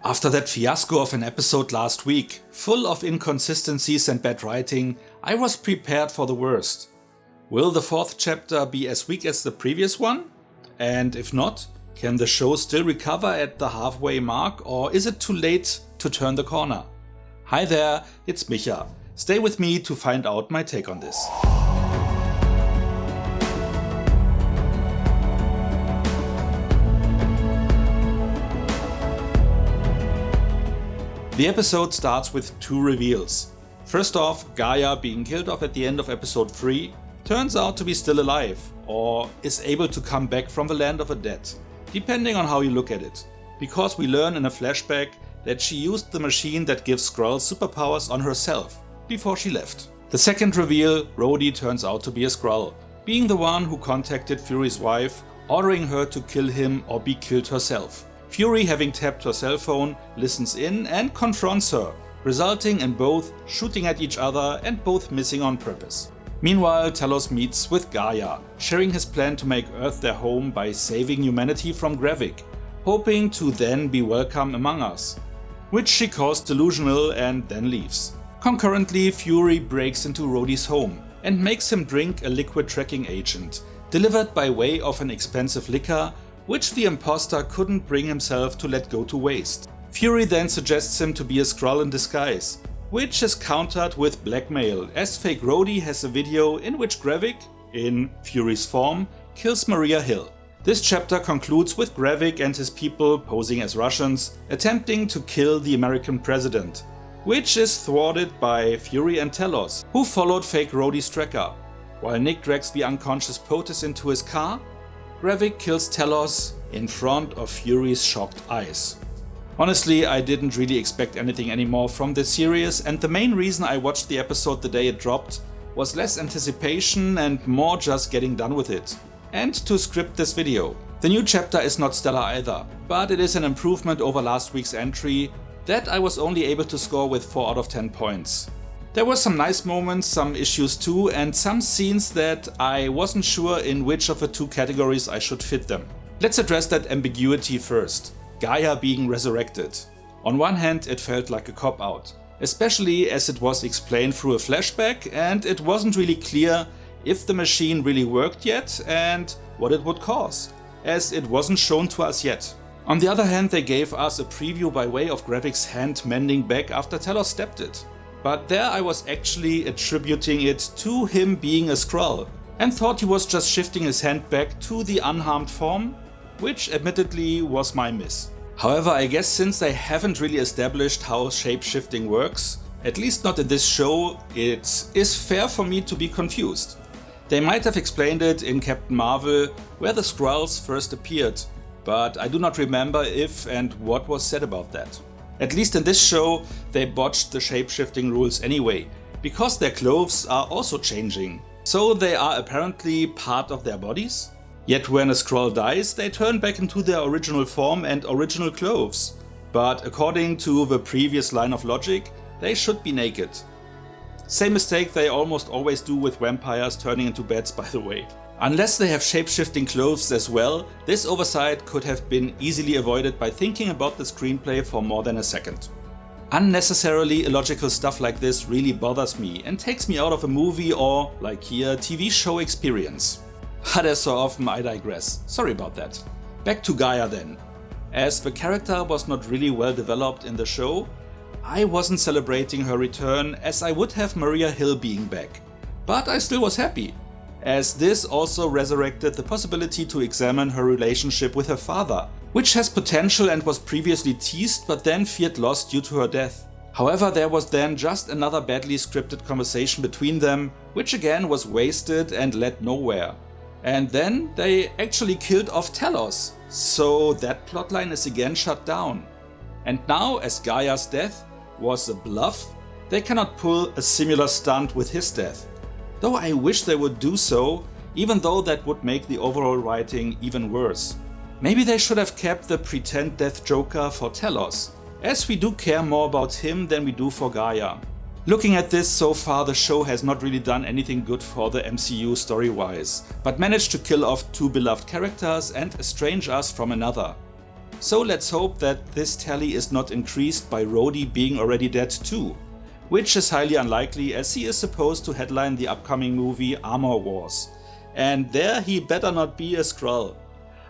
After that fiasco of an episode last week, full of inconsistencies and bad writing, I was prepared for the worst. Will the fourth chapter be as weak as the previous one? And if not, can the show still recover at the halfway mark, or is it too late to turn the corner? Hi there, it's Micha. Stay with me to find out my take on this. The episode starts with two reveals. First off, Gaia being killed off at the end of episode 3 turns out to be still alive, or is able to come back from the land of the dead, depending on how you look at it, because we learn in a flashback that she used the machine that gives Skrulls superpowers on herself before she left. The second reveal, Rhodey turns out to be a Skrull, being the one who contacted Fury's wife, ordering her to kill him or be killed herself. Fury, having tapped her cell phone, listens in and confronts her, resulting in both shooting at each other and both missing on purpose. Meanwhile, Talos meets with Gaia, sharing his plan to make Earth their home by saving humanity from Gravik, hoping to then be welcome among us, which she calls delusional and then leaves. Concurrently, Fury breaks into Rhodey's home and makes him drink a liquid tracking agent, delivered by way of an expensive liquor, which the imposter couldn't bring himself to let go to waste. Fury then suggests him to be a Skrull in disguise, which is countered with blackmail, as fake Rhodey has a video in which Gravik, in Fury's form, kills Maria Hill. This chapter concludes with Gravik and his people posing as Russians, attempting to kill the American president, which is thwarted by Fury and Talos, who followed fake Rhodey's tracker. While Nick drags the unconscious POTUS into his car, Gravik kills Talos in front of Fury's shocked eyes. Honestly, I didn't really expect anything anymore from this series, and the main reason I watched the episode the day it dropped was less anticipation and more just getting done with it, and to script this video. The new chapter is not stellar either, but it is an improvement over last week's entry that I was only able to score with 4 out of 10 points. There were some nice moments, some issues too, and some scenes that I wasn't sure in which of the two categories I should fit them. Let's address that ambiguity first. Gaia being resurrected. On one hand, it felt like a cop-out, especially as it was explained through a flashback and it wasn't really clear if the machine really worked yet and what it would cause, as it wasn't shown to us yet. On the other hand, they gave us a preview by way of Gravik's hand mending back after Talos stepped it. But there I was actually attributing it to him being a Skrull, and thought he was just shifting his hand back to the unharmed form, which admittedly was my miss. However, I guess since they haven't really established how shape-shifting works, at least not in this show, it is fair for me to be confused. They might have explained it in Captain Marvel, where the Skrulls first appeared, but I do not remember if and what was said about that. At least in this show, they botched the shape-shifting rules anyway, because their clothes are also changing. So they are apparently part of their bodies? Yet when a Skrull dies, they turn back into their original form and original clothes. But according to the previous line of logic, they should be naked. Same mistake they almost always do with vampires turning into bats, by the way. Unless they have shape-shifting clothes as well, this oversight could have been easily avoided by thinking about the screenplay for more than a second. Unnecessarily illogical stuff like this really bothers me and takes me out of a movie or, like here, TV show experience. But as so often, I digress. Sorry about that. Back to Gaia then. As the character was not really well developed in the show, I wasn't celebrating her return as I would have Maria Hill being back. But I still was happy, as this also resurrected the possibility to examine her relationship with her father, which has potential and was previously teased but then feared lost due to her death. However, there was then just another badly scripted conversation between them, which again was wasted and led nowhere. And then they actually killed off Talos, so that plotline is again shut down. And now, as Gaia's death was a bluff, they cannot pull a similar stunt with his death. Though I wish they would do so, even though that would make the overall writing even worse. Maybe they should have kept the pretend death Joker for Talos, as we do care more about him than we do for Gaia. Looking at this, so far the show has not really done anything good for the MCU story-wise, but managed to kill off two beloved characters and estrange us from another. so let's hope that this tally is not increased by Rhodey being already dead too, which is highly unlikely as he is supposed to headline the upcoming movie Armor Wars, and there he better not be a Skrull.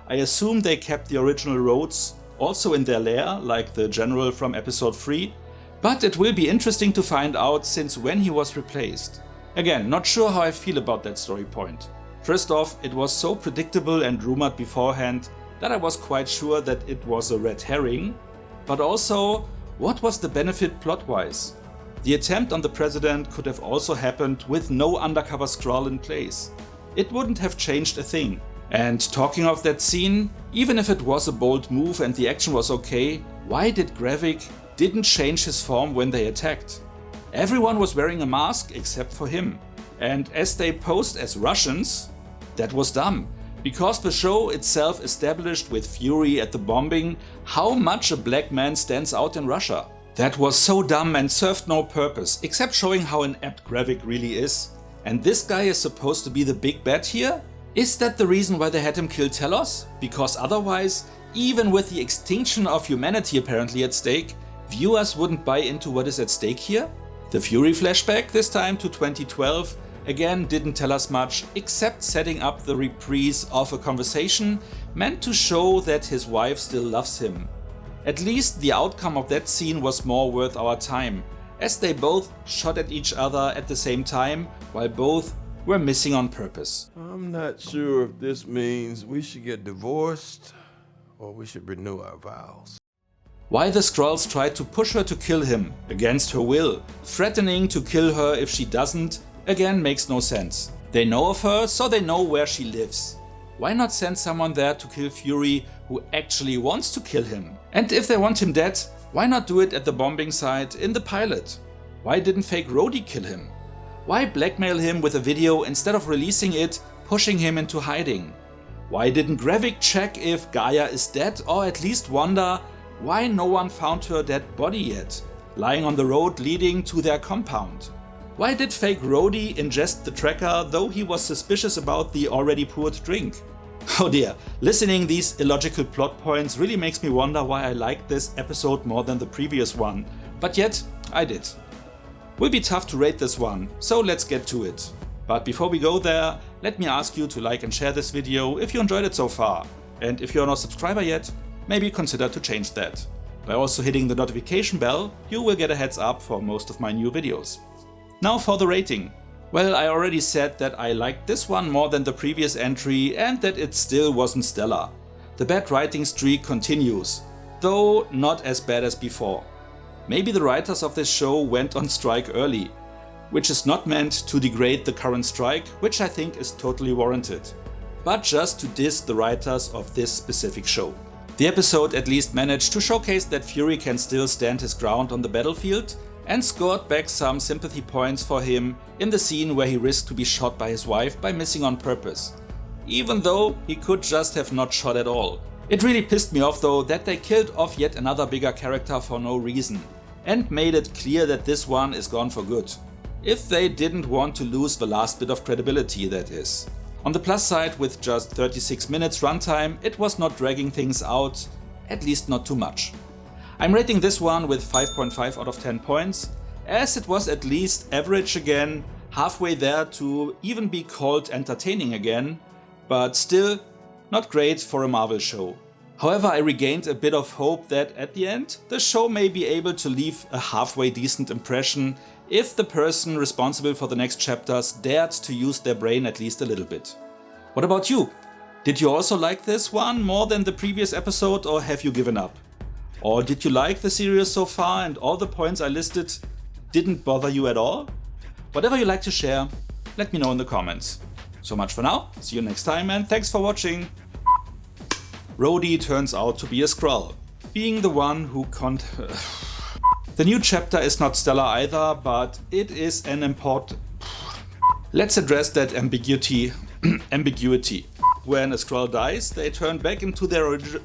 I assume they kept the original Rhodes also in their lair, like the general from episode 3, but it will be interesting to find out since when he was replaced. Again, not sure how I feel about that story point. First off, it was so predictable and rumored beforehand that I was quite sure that it was a red herring, but also, what was the benefit plot-wise? The attempt on the president could have also happened with no undercover Skrull in place. It wouldn't have changed a thing. And talking of that scene, even if it was a bold move and the action was okay, why did Gravik didn't change his form when they attacked? Everyone was wearing a mask except for him. And as they posed as Russians, that was dumb. Because the show itself established with Fury at the bombing how much a black man stands out in Russia. That was so dumb and served no purpose, except showing how inept Gravik really is. And this guy is supposed to be the big bad here? Is that the reason why they had him kill Telos? Because otherwise, even with the extinction of humanity apparently at stake, viewers wouldn't buy into what is at stake here? The Fury flashback, this time to 2012, again didn't tell us much, except setting up the reprise of a conversation meant to show that his wife still loves him. At least the outcome of that scene was more worth our time, as they both shot at each other at the same time, while both were missing on purpose. I'm not sure if this means we should get divorced or we should renew our vows. Why the Skrulls tried to push her to kill him, against her will, threatening to kill her if she doesn't, again makes no sense. They know of her, so they know where she lives. Why not send someone there to kill Fury who actually wants to kill him? And if they want him dead, why not do it at the bombing site in the pilot? Why didn't fake Rhodey kill him? Why blackmail him with a video instead of releasing it, pushing him into hiding? Why didn't Gravik check if Gaia is dead, or at least wonder why no one found her dead body yet, lying on the road leading to their compound? Why did fake Rhodey ingest the tracker though he was suspicious about the already poured drink? Oh dear, listening these illogical plot points really makes me wonder why I liked this episode more than the previous one, but yet I did. Will be tough to rate this one, so let's get to it. But before we go there, let me ask you to like and share this video if you enjoyed it so far. And if you're not a subscriber yet, maybe consider to change that. By also hitting the notification bell, you will get a heads up for most of my new videos. Now for the rating. Well, I already said that I liked this one more than the previous entry and that it still wasn't stellar. The bad writing streak continues, though not as bad as before. Maybe the writers of this show went on strike early, which is not meant to degrade the current strike, which I think is totally warranted, but just to diss the writers of this specific show. The episode at least managed to showcase that Fury can still stand his ground on the battlefield and scored back some sympathy points for him in the scene where he risked to be shot by his wife by missing on purpose, even though he could just have not shot at all. It really pissed me off though that they killed off yet another bigger character for no reason and made it clear that this one is gone for good. If they didn't want to lose the last bit of credibility, that is. On the plus side, with just 36 minutes runtime, it was not dragging things out, at least not too much. I'm rating this one with 5.5 out of 10 points, as it was at least average again, halfway there to even be called entertaining again, but still not great for a Marvel show. However, I regained a bit of hope that at the end, the show may be able to leave a halfway decent impression if the person responsible for the next chapters dared to use their brain at least a little bit. What about you? Did you also like this one more than the previous episode, or have you given up? Or did you like the series so far and all the points I listed didn't bother you at all? Whatever you like to share, let me know in the comments. So much for now, see you next time and thanks for watching. Rhodey turns out to be a Skrull, being the one who The new chapter is not stellar either, but it is an important... Let's address that ambiguity. When a Skrull dies, they turn back into their original...